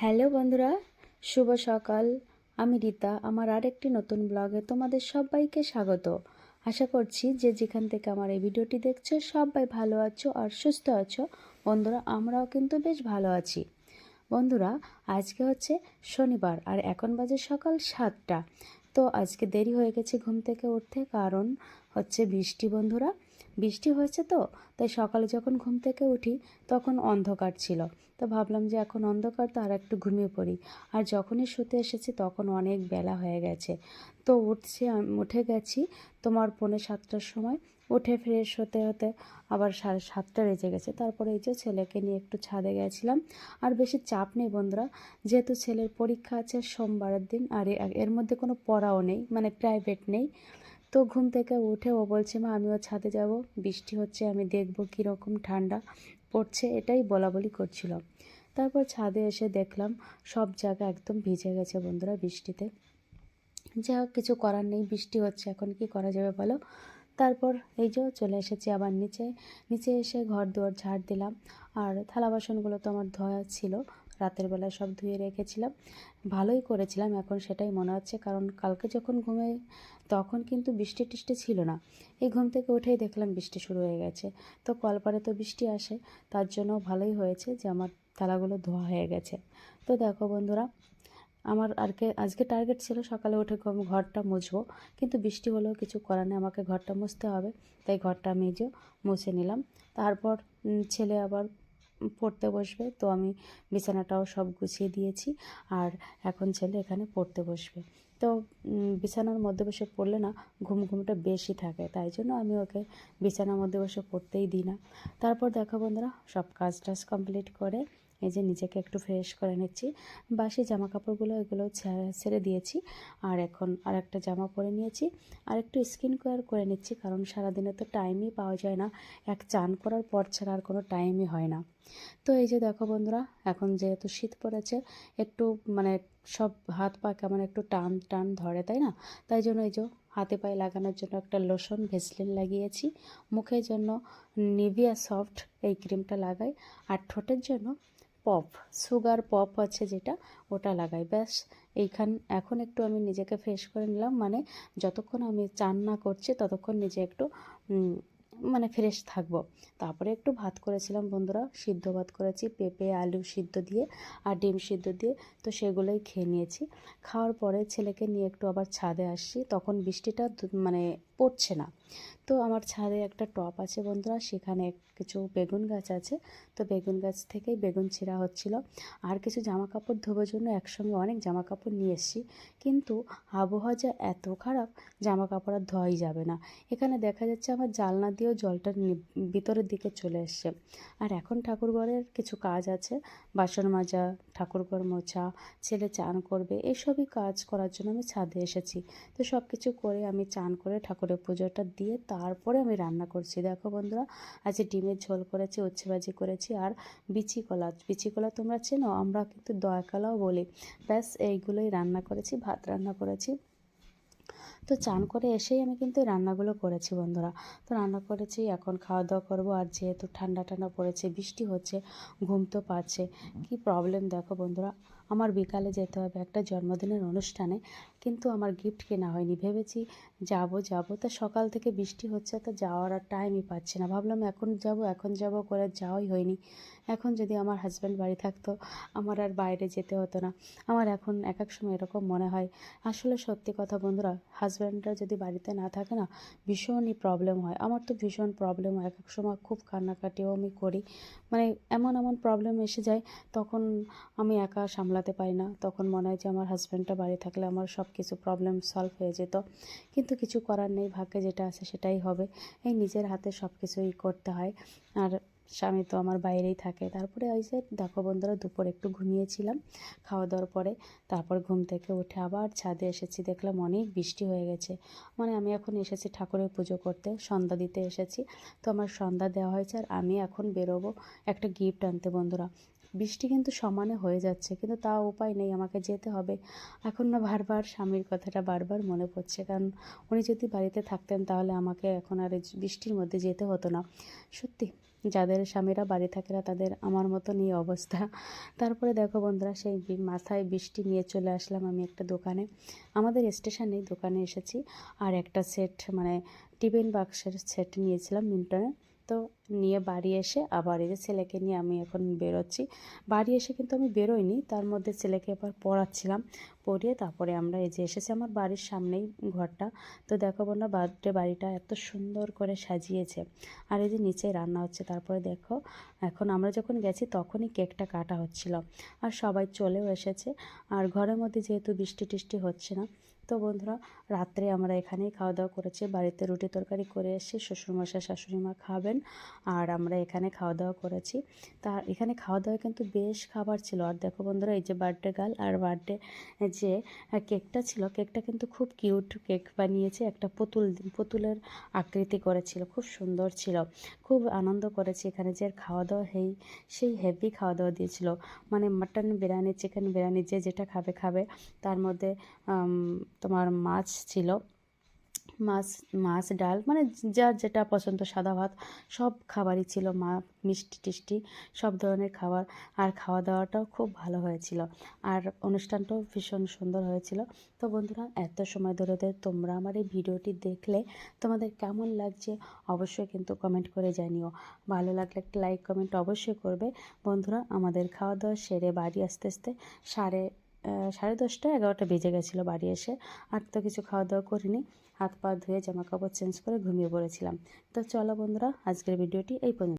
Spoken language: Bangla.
হ্যালো বন্ধুরা, শুভ সকাল। আমি রীতা। আমার আরেকটি নতুন ব্লগে তোমাদের সবাইকে স্বাগত। আশা করছি যে যেখান থেকে আমার এই ভিডিওটি দেখছো সবাই ভালো আছো আর সুস্থ আছো। বন্ধুরা, আমরাও কিন্তু বেশ ভালো আছি। বন্ধুরা, আজকে হচ্ছে শনিবার আর এখন বাজে সকাল 7টা। তো আজকে দেরি হয়ে গেছে ঘুম থেকে উঠতে, কারণ হচ্ছে বৃষ্টি। বন্ধুরা, বৃষ্টি হয়েছে তো, তাই সকালে যখন ঘুম থেকে উঠি তখন অন্ধকার ছিল। তো ভাবলাম যে এখন অন্ধকার, তো আর একটু ঘুমিয়ে পড়ি। আর যখনই শুতে এসেছি তখন অনেক বেলা হয়ে গেছে। তো উঠে গেছি তোমার 6:45টার সময়। উঠে ফ্রেশ হতে হতে আবার 7:30 বেজে গেছে। তারপরে এই যে ছেলেকে নিয়ে একটু ছাদে গেছিলাম। আর বেশি চাপ নেই বন্ধুরা, যেহেতু ছেলের পরীক্ষা আছে সোমবারের দিন, আর এর মধ্যে কোনো পড়াও নেই, মানে প্রাইভেট নেই। তো ঘুম থেকে উঠে ও বলছে, মা আমিও ছাদে যাব, বৃষ্টি হচ্ছে, আমি দেখবো কীরকম ঠান্ডা পড়ছে, এটাই বলা বলি করছিল। তারপর ছাদে এসে দেখলাম সব জায়গা একদম ভিজে গেছে বন্ধুরা বৃষ্টিতে। যা হোক, কিছু করার নেই, বৃষ্টি হচ্ছে, এখন কি করা যাবে বলো। তারপর এই যে চলে এসেছি আবার নিচে। নিচে এসে ঘর দুয়ার ঝাড় দিলাম। আর থালা বাসনগুলো তো আমার ধোয়া ছিল, রাতের বেলা সব ধুয়ে রেখেছিলাম। ভালোই করেছিলাম এখন সেটাই মনে হচ্ছে, কারণ কালকে যখন ঘুমে তখন কিন্তু বৃষ্টি টিষ্টি ছিল না। এই ঘুম থেকে উঠেই দেখলাম বৃষ্টি শুরু হয়ে গেছে। তো কলপারে তো বৃষ্টি আসে, তার জন্য ভালোই হয়েছে যে আমার থালাগুলো ধোয়া হয়ে গেছে। তো দেখো বন্ধুরা, আমার আজকে টার্গেট ছিল সকালে উঠে ঘরটা মুছবো, কিন্তু বৃষ্টি হলেও কিছু করার নেই, আমাকে ঘরটা মুছতে হবে। তাই ঘরটা আমি যে মুছে নিলাম। তারপর ছেলে আবার পড়তে বসবে, তো আমি বিছানাটাও সব গুছিয়ে দিয়েছি। আর এখন ছেলে এখানে পড়তে বসবে। তো বিছানার মধ্যে বসে পড়লে না ঘুমটা বেশি থাকে, তাই জন্য আমি ওকে বিছানার মধ্যে বসে পড়তেই দিই না। তারপর দেখো বন্ধুরা, সব কাজ টাজ কমপ্লিট করে এই যে নিজেকে একটু ফ্রেশ করে নিচ্ছি। বাসি জামা কাপড়গুলো এগুলো ছেড়ে দিয়েছি, আর এখন আর একটা জামা পরে নিয়েছি। আর একটু স্কিন কেয়ার করে নিচ্ছি, কারণ সারাদিনে তো টাইমই পাওয়া যায় না, এক চান করার পর ছাড়া আর কোনো টাইমই হয় না। তো এই যে দেখো বন্ধুরা, এখন যেহেতু শীত পড়েছে, একটু মানে সব হাত পা কেমন একটু টান টান ধরে, তাই না? তাই জন্য এই যে হাতে পায়ে লাগানোর জন্য একটা লোশন ভেসলিন লাগিয়েছি, মুখের জন্য নিভিয়া সফট এই ক্রিমটা লাগাই, আর ঠোঁটের জন্য পপ, সুগার পপ আছে যেটা, ওটা লাগাই। ব্যাস এখন একটু আমি নিজেকে ফ্রেশ করে নিলাম, মানে যতক্ষণ আমি চান না করছি ততক্ষণ নিজে একটু মানে ফ্রেশ থাকবো। তারপরে একটু ভাত করেছিলাম বন্ধুরা, সিদ্ধ ভাত করেছি পেঁপে আলু সিদ্ধ দিয়ে আর ডিম সিদ্ধ দিয়ে, তো সেগুলোই খেয়ে নিয়েছি। খাওয়ার পরে ছেলেকে নিয়ে একটু আবার ছাদে আসছি, তখন বৃষ্টিটা মানে পড়ছে না। তো আমার ছাদে একটা টব আছে বন্ধুরা, সেখানে কিছু বেগুন গাছ আছে। তো বেগুন গাছ থেকেই বেগুন ছিঁড়া হচ্ছিল। আর কিছু জামা কাপড় ধোবার জন্য একসঙ্গে অনেক জামা কাপড় নিয়ে এসেছি, কিন্তু আবহাওয়া যা এত খারাপ, জামা কাপড় আর ধোয়াই যাবে না। এখানে দেখা যাচ্ছে আমার জানলা দিয়েও জলটা ভিতরের দিকে চলে এসছে। আর এখন ঠাকুরঘরের কিছু কাজ আছে, বাসন মাজা, ঠাকুরঘর মোছা, ছেলে চান করবে, এসবই কাজ করার জন্য আমি ছাদে এসেছি। তো সব কিছু করে আমি চান করে ঠাকুরের পুজোটা দিয়ে তারপরে আমি রান্না করছি। দেখো বন্ধুরা, আজ ডিমের ঝোল করেছি, উচ্ছে ভাজি করেছি, আর বিচি কলা তোমরা চেনো, আমরা কিন্তু দয়াকলাও বলি। ব্যাস এইগুলোই রান্না করেছি, ভাত রান্না করেছি। তো চান করে এসেই আমি কিন্তু এই রান্নাগুলো করেছি বন্ধুরা। তো রান্না করেছি, এখন খাওয়া দাওয়া করবো। আর যেহেতু ঠান্ডা ঠান্ডা পড়েছে, বৃষ্টি হচ্ছে, ঘুম তো পাচ্ছে। কি প্রবলেম দেখো বন্ধুরা, আমার বিকালে যেতে হবে একটা জন্মদিনের অনুষ্ঠানে, কিন্তু আমার গিফট কেনা হয়নি। ভেবেছি যাব, তা সকাল থেকে বৃষ্টি হচ্ছে, তো যাওয়ার আর টাইমই পাচ্ছি না। ভাবলাম এখন যাব করে যাওয়াই হয়নি। এখন যদি আমার হাজব্যান্ড বাড়ি থাকতো, আমার আর বাইরে যেতে হতো না। আমার এখন এক এক সময় এরকম মনে হয়, আসলে সত্যি কথা বন্ধুরা, হাজব্যান্ডরা যদি বাড়িতে না থাকে না, ভীষণই প্রবলেম হয়। আমার তো ভীষণ প্রবলেম হয়, এক এক সময় খুব কান্নাকাটিও আমি করি, মানে এমন এমন প্রবলেম এসে যায়, তখন আমি একা সামলাতে পারি না। তখন মনে হয় যে আমার হাজব্যান্ডটা বাড়ি থাকলে আমার সব কিছু প্রবলেম সলভ হয়ে যেত, কিন্তু কিছু করার নেই, ভাগ্যে যেটা আছে সেটাই হবে। এই নিজের হাতে সব কিছুই করতে হয়। আর স্বামী তো আমার বাইরেই থাকে। তারপরে ওই যে দেখো বন্ধুরা, দুপুর একটু ঘুমিয়েছিলাম খাওয়া দাওয়ার পরে। তারপর ঘুম থেকে উঠে আবার ছাদে এসেছি, দেখলাম অনেক বৃষ্টি হয়ে গেছে। মানে আমি এখন এসেছি ঠাকুরের পুজো করতে, সন্ধ্যা দিতে এসেছি। তো আমার সন্ধ্যা দেওয়া হয়েছে, আর আমি এখন বেরোবো একটা গিফট আনতে বন্ধুরা। বৃষ্টি কিন্তু সমানে হয়ে যাচ্ছে, কিন্তু তাও উপায় নেই, আমাকে যেতে হবে। এখন না বারবার স্বামীর কথাটা বারবার মনে পড়ছে, কারণ উনি যদি বাড়িতে থাকতেন তাহলে আমাকে এখন আর এই বৃষ্টির মধ্যে যেতে হতো না। সত্যি যাদের স্বামীরা বাড়ি থাকে না তাদের আমার মতন এই অবস্থা। তারপরে দেখো বন্ধুরা, সেই মাথায় বৃষ্টি নিয়ে চলে আসলাম আমি একটা দোকানে, আমাদের স্টেশনেই দোকানে এসেছি। আর একটা সেট মানে টিফিন বাক্সের সেট নিয়েছিলাম মিল্টনে। তো নিয়ে বাড়ি এসে আবার এই যে ছেলেকে নিয়ে আমি এখন বেরোচ্ছি। বাড়ি এসে কিন্তু আমি বেরোইনি, তার মধ্যে ছেলেকে এবার পড়াচ্ছিলাম, পড়িয়ে তারপরে আমরা এই যে এসেছি আমার বাড়ির সামনেই ঘরটা। তো দেখো বন্ধুরা, বার্থডে বাড়িটা এত সুন্দর করে সাজিয়েছে। আর এই যে নিচে রান্না হচ্ছে। তারপরে দেখো, এখন আমরা যখন গেছি তখনই কেকটা কাটা হচ্ছিল, আর সবাই চলেও এসেছে। আর ঘরের মধ্যে যেহেতু বৃষ্টি টিষ্টি হচ্ছে না, তো বন্ধুরা রাত্রে আমরা এখানেই খাওয়া দাওয়া করেছি। বাড়িতে রুটি তরকারি করে এসেছি, শ্বশুরমশাই শাশুড়ি মা খাবেন, আর আমরা এখানে খাওয়া দাওয়া করেছি। তার এখানে খাওয়া দাওয়া কিন্তু বেশ খাবার ছিল। আর দেখো বন্ধুরা, এই যে বার্থডে গার্ল আর বার্থডে যে কেকটা ছিল, কেকটা কিন্তু খুব কিউট কেক বানিয়েছে, একটা পুতুলের আকৃতি করেছিল, খুব সুন্দর ছিল। খুব আনন্দ করেছি এখানে যে খাওয়া দাওয়া সেই হেভি খাওয়া দাওয়া দিয়েছিল, মানে মাটন বিরিয়ানি, চিকেন বিরিয়ানি, যে যেটা খাবে খাবে। তার মধ্যে তোমার মাছ ছিল, মাছ মাছ ডাল, মানে যার যেটা পছন্দ, সাদা ভাত, সব খাবারই ছিল, মিষ্টি টিষ্টি সব ধরনের খাবার। আর খাওয়া দাওয়াটাও খুব ভালো হয়েছিল, আর অনুষ্ঠানটাও ভীষণ সুন্দর হয়েছিল। তো বন্ধুরা, এত সময় ধরে তোমরা আমার এই ভিডিওটি দেখলে তোমাদের কেমন লাগছে অবশ্যই কিন্তু কমেন্ট করে জানিও। ভালো লাগলে একটা লাইক কমেন্ট অবশ্যই করবে। বন্ধুরা, আমাদের খাওয়া দাওয়া সেরে বাড়ি আস্তে আস্তে সাড়ে 10টা 11টা বেজে গেছিলো বাড়ি এসে। আর তো কিছু খাওয়া দাওয়া করিনি, হাত পা ধুয়ে জামা কাপড় চেঞ্জ করে ঘুমিয়ে পড়েছিলাম। তো চলো বন্ধুরা, আজকের ভিডিওটি এই পর্যন্ত।